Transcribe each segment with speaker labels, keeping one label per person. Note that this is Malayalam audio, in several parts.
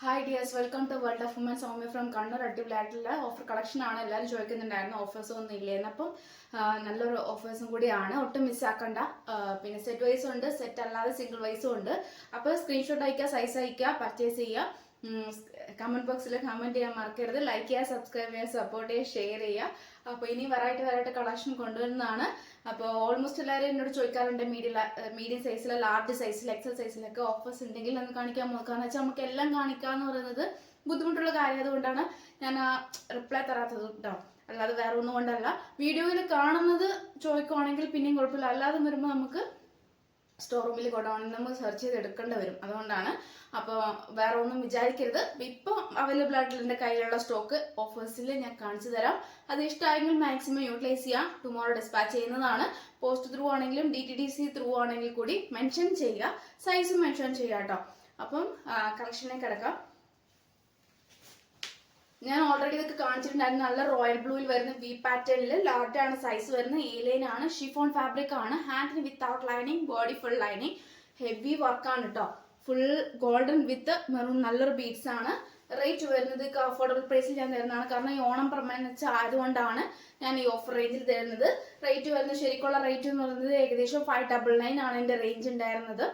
Speaker 1: Hi dears, welcome to world of woman. Soumya from Kannur. അടിപൊളിയായിട്ടുള്ള ഓഫർ കളക്ഷൻ ആണ്. എല്ലാവരും ചോദിക്കുന്നുണ്ടായിരുന്നു ഓഫേഴ്സും ഒന്നും ഇല്ലേന്ന്. അപ്പം നല്ലൊരു ഓഫേഴ്സും കൂടിയാണ്, ഒട്ടും മിസ്സാക്കണ്ട. പിന്നെ സെറ്റ് വൈസും ഉണ്ട്, സെറ്റ് അല്ലാതെ സിംഗിൾ വൈസും ഉണ്ട്. അപ്പോൾ സ്ക്രീൻഷോട്ട് അയക്കുക, സൈസ് അയക്കുക, പർച്ചേസ് ചെയ്യുക. കമന്റ് ബോക്സിൽ കമന്റ് ചെയ്യാൻ മറക്കരുത്. ലൈക്ക് ചെയ്യുക, സബ്സ്ക്രൈബ് ചെയ്യുക, സപ്പോർട്ട് ചെയ്യുക, ഷെയർ ചെയ്യുക. അപ്പോൾ ഇനി വെറൈറ്റി കളക്ഷൻ കൊണ്ടുവരുന്നതാണ്. അപ്പോൾ ഓൾമോസ്റ്റ് എല്ലാവരും എന്നോട് ചോദിക്കാറുണ്ട് മീഡിയം സൈസിൽ, ലാർജ് സൈസിൽ, എക്സൽ സൈസിലൊക്കെ ഓഫേഴ്സ് ഉണ്ടെങ്കിൽ ഒന്ന് കാണിക്കാൻ നോക്കാന്ന് വെച്ചാൽ നമുക്ക് എല്ലാം കാണിക്കാന്ന് പറയുന്നത് ബുദ്ധിമുട്ടുള്ള കാര്യം. അതുകൊണ്ടാണ് ഞാൻ ആ റിപ്ലൈ തരാത്തത് കേട്ടോ, അല്ലാതെ വേറെ ഒന്നും കൊണ്ടല്ല. വീഡിയോയിൽ കാണുന്നത് ചോദിക്കുവാണെങ്കിൽ പിന്നെയും കുഴപ്പമില്ല, അല്ലാതെ വരുമ്പോൾ നമുക്ക് സ്റ്റോർ റൂമിൽ കൊണ്ടുപോകണം, നമുക്ക് സെർച്ച് ചെയ്ത് എടുക്കേണ്ടി വരും. അതുകൊണ്ടാണ്. അപ്പോൾ വേറെ ഒന്നും വിചാരിക്കരുത്. ഇപ്പോൾ അവൈലബിൾ ആയിട്ടുള്ള എൻ്റെ കയ്യിലുള്ള സ്റ്റോക്ക് ഓഫേഴ്സിൽ ഞാൻ കാണിച്ചു തരാം. അത് ഇഷ്ടമായെങ്കിൽ മാക്സിമം യൂട്ടിലൈസ് ചെയ്യാം. ടുമോറോ ഡിസ്പാച്ച് ചെയ്യുന്നതാണ്. പോസ്റ്റ് ത്രൂ ആണെങ്കിലും DTDC ത്രൂ ആണെങ്കിൽ കൂടി മെൻഷൻ ചെയ്യുക, സൈസും മെൻഷൻ ചെയ്യുക കേട്ടോ. അപ്പം കളക്ഷനിലേക്ക് കിടക്കാം. ഞാൻ ഓൾറെഡി ഇതൊക്കെ കാണിച്ചിട്ടുണ്ടായിരുന്നു. നല്ല റോയൽ ബ്ലൂയിൽ വരുന്ന വി പാറ്റേണിൽ ലാർജ് ആണ് സൈസ് വരുന്നത്. A-line ആണ്, ഷിഫോൺ ഫാബ്രിക് ആണ്, ഹാൻഡിന് without lining, body full lining, heavy വർക്കാണ് കേട്ടോ. ഫുൾ ഗോൾഡൻ വിത്ത് മെറൂൺ, നല്ലൊരു ബീഡ്സ് ആണ്. റേറ്റ് വരുന്നത് അഫോർഡബിൾ പ്രൈസിൽ ഞാൻ തരുന്നതാണ്. കാരണം ഈ ഓണം പ്രമാണിച്ച് ആയതുകൊണ്ടാണ് ഞാൻ ഈ ഓഫർ റേഞ്ചിൽ തരുന്നത്. റേറ്റ് വരുന്നത്, ശരിക്കുള്ള റേറ്റ് എന്ന് പറയുന്നത് ഏകദേശം 599 ആണ് എൻ്റെ റേഞ്ച് ഉണ്ടായിരുന്നത്.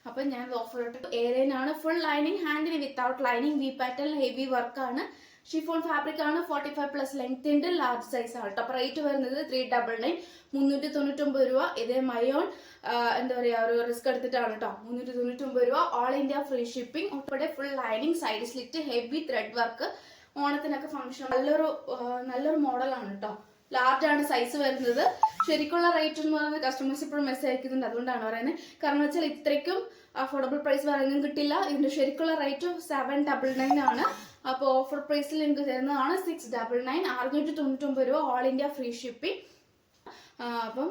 Speaker 1: അപ്പം ഞാൻ ഓഫർ ഇട്ടിട്ട് A-line ആണ്, ഫുൾ ലൈനിങ്, ഹാൻഡിന് without lining, V pattern, heavy വർക്കാണ്, ഷിഫോൺ ഫാബ്രിക് ആണ്, 45+ ലെങ്ത് ഉണ്ട്, ലാർജ് സൈസ് ആണ് കേട്ടോ. അപ്പോൾ റേറ്റ് വരുന്നത് 399, 399 രൂപ. ഇതേ മയോൺ എന്താ പറയുക, ഒരു റിസ്ക് എടുത്തിട്ടാണ് കേട്ടോ. 399 രൂപ. All India free shipping. ഉൾപ്പെടെ full lining, side slit, heavy thread work. ഓണത്തിനൊക്കെ ഫംഗ്ഷൻ നല്ലൊരു മോഡലാണ് കേട്ടോ. ലാർജ് ആണ് സൈസ് വരുന്നത്. ശരിക്കുള്ള റേറ്റ് എന്ന് പറയുന്നത് കസ്റ്റമേഴ്സ് ഇപ്പോഴും മെസ്സേജ് അയക്കുന്നുണ്ട്, അതുകൊണ്ടാണ് പറയുന്നത്. കാരണം വെച്ചാൽ ഇത്രയ്ക്കും അഫോർഡബിൾ പ്രൈസ് പറയുന്നത് കിട്ടില്ല. ഇതിന്റെ ശരിക്കുള്ള റേറ്റ് 799 ആണ്. അപ്പോൾ ഓഫർ പ്രൈസിൽ എനിക്ക് തരുന്നതാണ് 699, 699 രൂപ. All India free shipping. അപ്പം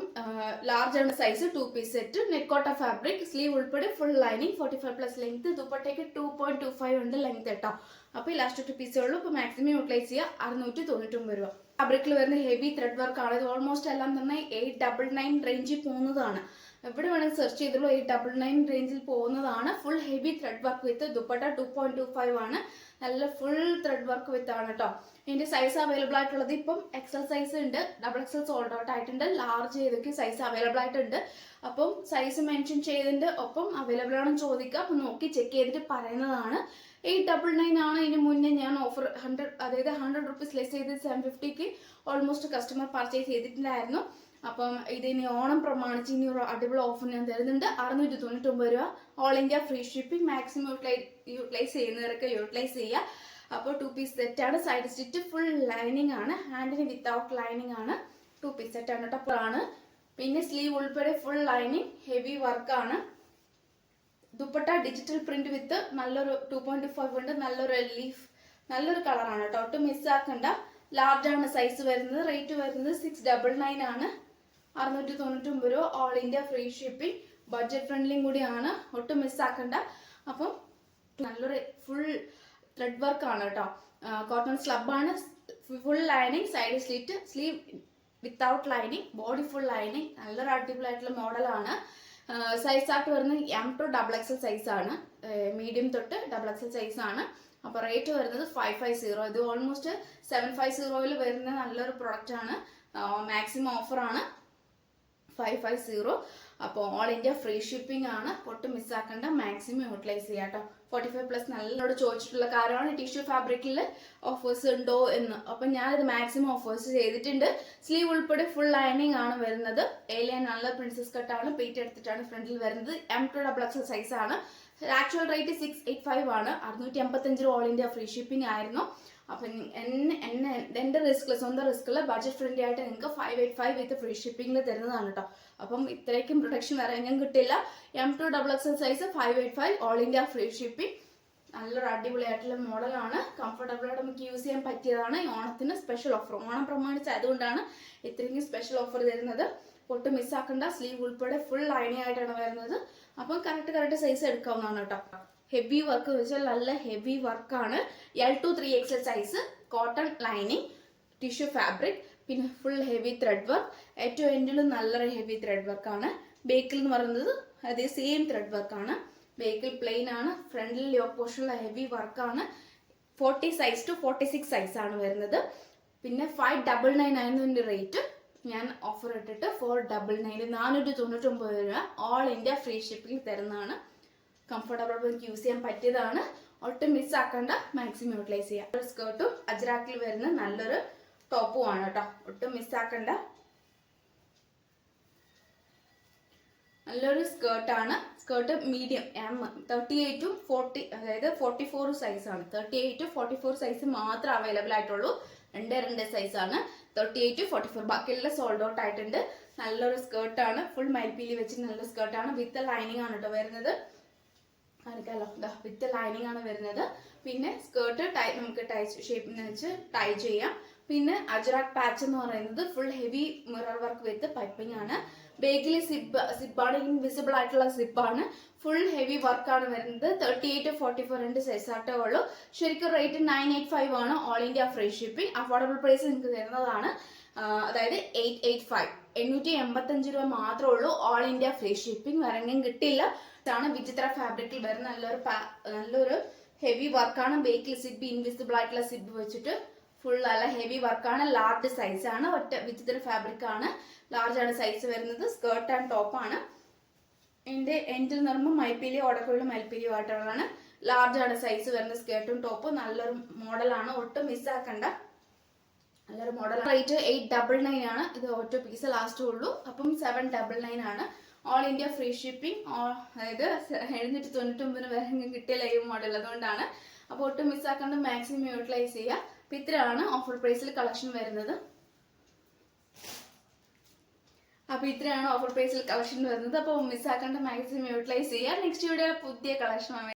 Speaker 1: ലാർജ് ആണ് സൈസ്, 2 പീസ് സെറ്റ്, നെക്കോട്ട ഫാബ്രിക്, സ്ലീവ് ഉൾപ്പെടെ ഫുൾ ലൈനിങ്, 45+ ലെങ്ത്, ദുപ്പട്ടയ്ക്ക് 2.25 ഉണ്ട് ലെങ്ത് കേട്ടോ. അപ്പോൾ ഈ ലാസ്റ്റ് 2 പീസേ ഉള്ളൂ. ഇപ്പോൾ മാക്സിമം യൂട്ടിലൈസ് ചെയ്യുക. 699 രൂപ. ഫാബ്രിക്കിൽ വരുന്ന ഹെവി ത്രെഡ് വർക്ക് ആണ്. ഇത് ഓൾമോസ്റ്റ് എല്ലാം തന്നെ 899 റേഞ്ചിൽ പോകുന്നതാണ്. എവിടെ വേണമെങ്കിൽ സെർച്ച് ചെയ്തുള്ളൂ, 899 റേഞ്ചിൽ പോകുന്നതാണ്. Full heavy thread work with dupatta 2.25 ആണ്. നല്ല ഫുൾ ത്രെഡ് വർക്ക് വിത്ത് ആണ് കേട്ടോ. ഇതിന്റെ സൈസ് അവൈലബിൾ ആയിട്ടുള്ളത് ഇപ്പം XL സൈസ് ഉണ്ട്, XXL സോൾഡ് ഔട്ട് ആയിട്ടുണ്ട്, ലാർജ് ഏതൊക്കെ സൈസ് അവൈലബിൾ ആയിട്ടുണ്ട്. അപ്പം സൈസ് മെൻഷൻ ചെയ്തതിന്റെ ഒപ്പം അവൈലബിൾ ആണെന്ന് ചോദിക്കുക. അപ്പം നോക്കി ചെക്ക് ചെയ്തിട്ട് പറയുന്നതാണ്. 899 ആണ്. ഇതിന് മുന്നേ ഞാൻ ഓഫർ 100 റുപ്പീസ് ലെസ് ചെയ്ത് 750ക്ക് ഓൾമോസ്റ്റ് കസ്റ്റമർ പർച്ചേസ് ചെയ്തിട്ടുണ്ടായിരുന്നു. അപ്പം ഇതിനി ഓണം പ്രമാണിച്ച് ഇനി ഒരു അടിപൊളി ഓഫർ ഞാൻ തരുന്നുണ്ട്. 699 രൂപ. All India free shipping. Maximum utilise ചെയ്യുന്നവരൊക്കെ യൂട്ടിലൈസ് ചെയ്യുക. അപ്പോൾ 2 പീസ് സെറ്റ് ആണ്, സൈഡ് സ്റ്റിച്ച്, ഫുൾ ലൈനിങ് ആണ്, ഹാൻഡിന് വിത്തൗട്ട് ലൈനിങ് ആണ്, 2 പീസ് സെറ്റ് ആണ് കേട്ടോ. ആണ് പിന്നെ സ്ലീവ് ഉൾപ്പെടെ ഫുൾ ലൈനിങ്, ഹെവി വർക്കാണ്. ദുപ്പട്ട ഡിജിറ്റൽ പ്രിന്റ് വിത്ത് നല്ലൊരു 2.25 ഉണ്ട്, നല്ലൊരു ലീഫ്, നല്ലൊരു കളറാണ് കേട്ടോ. ഒട്ടും മിസ്സാക്കണ്ട. ലാർജ് ആണ് സൈസ് വരുന്നത്. റേറ്റ് വരുന്നത് 699 ആണ്, 699 രൂപ. All India free shipping. Budget ഫ്രണ്ട്ലിയും കൂടിയാണ്, ഒട്ടും മിസ്സാക്കണ്ട. അപ്പം നല്ലൊരു ഫുൾ ത്രെഡ് വർക്ക് ആണ് കേട്ടോ. കോട്ടൺ സ്ലബ് ആണ്, full lining, side slit, sleeve without lining, body full lining. നല്ലൊരു അടിപൊളിയായിട്ടുള്ള മോഡലാണ്. സൈസ് ആയിട്ട് വരുന്നത് M to XXL സൈസ് ആണ്, മീഡിയം തൊട്ട് XXL സൈസ് ആണ്. അപ്പോൾ റേറ്റ് വരുന്നത് 550. ഇത് ഓൾമോസ്റ്റ് 750 വരുന്ന നല്ലൊരു പ്രൊഡക്റ്റ് ആണ്. മാക്സിമം ഓഫർ ആണ് 550. അപ്പോൾ ഓൾ ഇന്ത്യ ഫ്രീ ഷിപ്പിംഗ് ആണ്, ഒട്ടും മിസ്സാക്കണ്ട. മാക്സിമം യൂട്ടിലൈസ് ചെയ്യാം കേട്ടോ. 45+ നല്ലോട് ചോദിച്ചിട്ടുള്ള കാര്യമാണ് ടിഷ്യൂ ഫാബ്രിക്കിൽ ഓഫേഴ്സ് ഉണ്ടോ എന്ന്. അപ്പം ഞാനിത് മാക്സിമം ഓഫേഴ്സ് ചെയ്തിട്ടുണ്ട്. സ്ലീവ് ഉൾപ്പെടെ ഫുൾ ലൈനിങ് ആണ് വരുന്നത്. A-line നല്ല പ്രിൻസസ് കട്ടാണ്, പ്ലേറ്റ് എടുത്തിട്ടാണ് ഫ്രണ്ടിൽ വരുന്നത്. M to XXL സൈസ് ആണ്. ആക്ച്വൽ റേറ്റ് 685 ആണ്, 655 രൂപ. ഓൾ ഇന്ത്യ ഫ്രീ ഷിപ്പിംഗ് ആയിരുന്നു. അപ്പം എൻ്റെ സ്വന്തം റിസ്കിൽ ബഡ്ജറ്റ് ഫ്രണ്ട്ലി ആയിട്ട് നിങ്ങൾക്ക് 585 വിത്ത് ഫ്രീ ഷിപ്പിംഗിൽ തരുന്നതാണ് കേട്ടോ. അപ്പം ഇത്രയ്ക്കും പ്രൊഡക്ഷൻ വേറെ എങ്ങും കിട്ടില്ല. M to XXL size 585, all India free shipping. നല്ലൊരു അടിപൊളിയായിട്ടുള്ള മോഡലാണ്, കംഫർട്ടബിൾ ആയിട്ട് നമുക്ക് യൂസ് ചെയ്യാൻ പറ്റിയതാണ്. ഈ ഓണത്തിന് സ്പെഷ്യൽ ഓഫർ, ഓണം പ്രമാണിച്ച് അതുകൊണ്ടാണ് ഇത്രയും സ്പെഷ്യൽ ഓഫർ തരുന്നത്. ഒട്ടും മിസ്സാക്കണ്ട. സ്ലീവ് ഉൾപ്പെടെ ഫുൾ ലൈനിങ് ആയിട്ടാണ് വരുന്നത്. അപ്പം കറക്റ്റ് സൈസ് എടുക്കാവുന്നതാണ് കേട്ടോ. ഹെവി വർക്ക് വെച്ചാൽ നല്ല ഹെവി വർക്കാണ്. L to 3XL size, cotton lining, tissue fabric, പിന്നെ ഫുൾ ഹെവി ത്രെഡ് വർക്ക്. ഏറ്റവും എൻഡിലും നല്ലൊരു ഹെവി ത്രെഡ് വർക്കാണ്. ബേക്കിൽ എന്ന് പറയുന്നത് അതേ സെയിം ത്രെഡ് വർക്കാണ്. ബേക്കിൽ പ്ലെയിൻ ആണ്, ഫ്രണ്ടിൽ യോക്ക് പോർഷനിൽ ഹെവി വർക്കാണ്. 40 സൈസ് ടു 46 സൈസ് ആണ് വരുന്നത്. പിന്നെ 599 ആയിരുന്നു ഇതിന്റെ റേറ്റ്. ഞാൻ ഓഫർ ഇട്ടിട്ട് 499, 499 രൂപ ഓൾ ഇന്ത്യ ഫ്രീ ഷിപ്പിംഗ് തരുന്നതാണ്. കംഫർട്ടബിൾ യൂസ് ചെയ്യാൻ പറ്റിയതാണ്. ഒട്ടും മിസ്സാക്കണ്ട, മാക്സിമം യൂട്ടിലൈസ് ചെയ്യാം. ഒരു സ്കേർട്ടും അജ്രാക്കിൽ വരുന്ന നല്ലൊരു ടോപ്പും ആണ് കേട്ടോ, ഒട്ടും മിസ്സാക്കണ്ട. നല്ലൊരു സ്കേർട്ടാണ്. സ്കേർട്ട് മീഡിയം എം, 38 ടു 40, അതായത് 44 സൈസാണ്. 38 ടു 44 സൈസ് മാത്രം അവൈലബിൾ ആയിട്ടുള്ളൂ. 2 സൈസാണ്, 38 ടു 44. ബാക്കിയെല്ലാം സോൾഡ് ഔട്ട് ആയിട്ടുണ്ട്. നല്ലൊരു സ്കേർട്ടാണ്, ഫുൾ മൈൽപ്പീലി വെച്ച് നല്ല സ്കേർട്ടാണ്. വിത്ത് ലൈനിങ് ആണ് കേട്ടോ വരുന്നത്. കാണിക്കാമല്ലോ, വിത്ത് ലൈനിങ് ആണ് വരുന്നത്. പിന്നെ സ്കേർട്ട് നമുക്ക് ടൈ ഷേപ്പിന് വെച്ച് ടൈ ചെയ്യാം. പിന്നെ അജ്രാക് പാച്ച് എന്ന് പറയുന്നത് full heavy mirror work with piping ആണ്. ബേഗിൽ സിബാണ്, ഇൻവിസിബിൾ ആയിട്ടുള്ള സിബാണ്. ഫുൾ ഹെവി വർക്കാണ് വരുന്നത്. 38 ടു 44 2 സൈസ് ആട്ടേ ഉള്ളൂ. ശരിക്കും റേറ്റ് 985 ആണ്. All India free shipping. Affordable price നിങ്ങൾക്ക് തരുന്നതാണ്. അതായത് 885, 885 രൂപ മാത്രമേ ഉള്ളൂ. All India free shipping. വേറെങ്കിലും കിട്ടില്ല. ഇതാണ് വിചിത്ര ഫാബ്രിക്കിൽ വരുന്ന നല്ലൊരു ഹെവി വർക്കാണ്. ബേക്കിൽ സിബ്, ഇൻവിസിബിൾ ആയിട്ടുള്ള സിബ് വെച്ചിട്ട് ഫുൾ നല്ല ഹെവി വർക്കാണ്. ലാർജ് സൈസ് ആണ്. ഒറ്റ വിചിത്ര ഫാബ്രിക് ആണ്. ലാർജ് ആണ് സൈസ് വരുന്നത്. സ്കേർട്ട് ആൻഡ് ടോപ്പ് ആണ്. ഇതിന്റെ എൻഡിൽ നിന്ന് പറയുമ്പോൾ മൈപ്പീലി, ഓടക്കുള്ള മൈൽപ്പീലി ആയിട്ടുള്ളതാണ്. ലാർജ് ആണ് സൈസ് വരുന്ന സ്കേർട്ടും ടോപ്പും. നല്ലൊരു മോഡലാണ്, ഒട്ടും മിസ്സാക്കണ്ട. നല്ലൊരു മോഡൽ. റേറ്റ് 899 ആണ്. ഇത് ഒറ്റ പീസ് ലാസ്റ്റ് ഉള്ളൂ. അപ്പം 799 ആണ്. All India free shipping. അതായത് 799 വരെ കിട്ടിയ ലൈവ് മോഡൽ, അതുകൊണ്ടാണ്. അപ്പോൾ ഒട്ടും മിസ്സാക്കാണ്ട് മാക്സിമം യൂട്ടിലൈസ് ചെയ്യുക. അപ്പം ഇത്രയാണ് ഓഫർ പ്രൈസിൽ കളക്ഷൻ വരുന്നത്. അപ്പോൾ ഇത്രയാണ് ഓഫർ പ്രൈസിൽ കളക്ഷൻ വരുന്നത്. അപ്പോൾ മിസ്സാക്കാണ്ട് മാക്സിമം യൂട്ടിലൈസ് ചെയ്യുക. നെക്സ്റ്റ് വീഡിയോ പുതിയ കളക്ഷൻ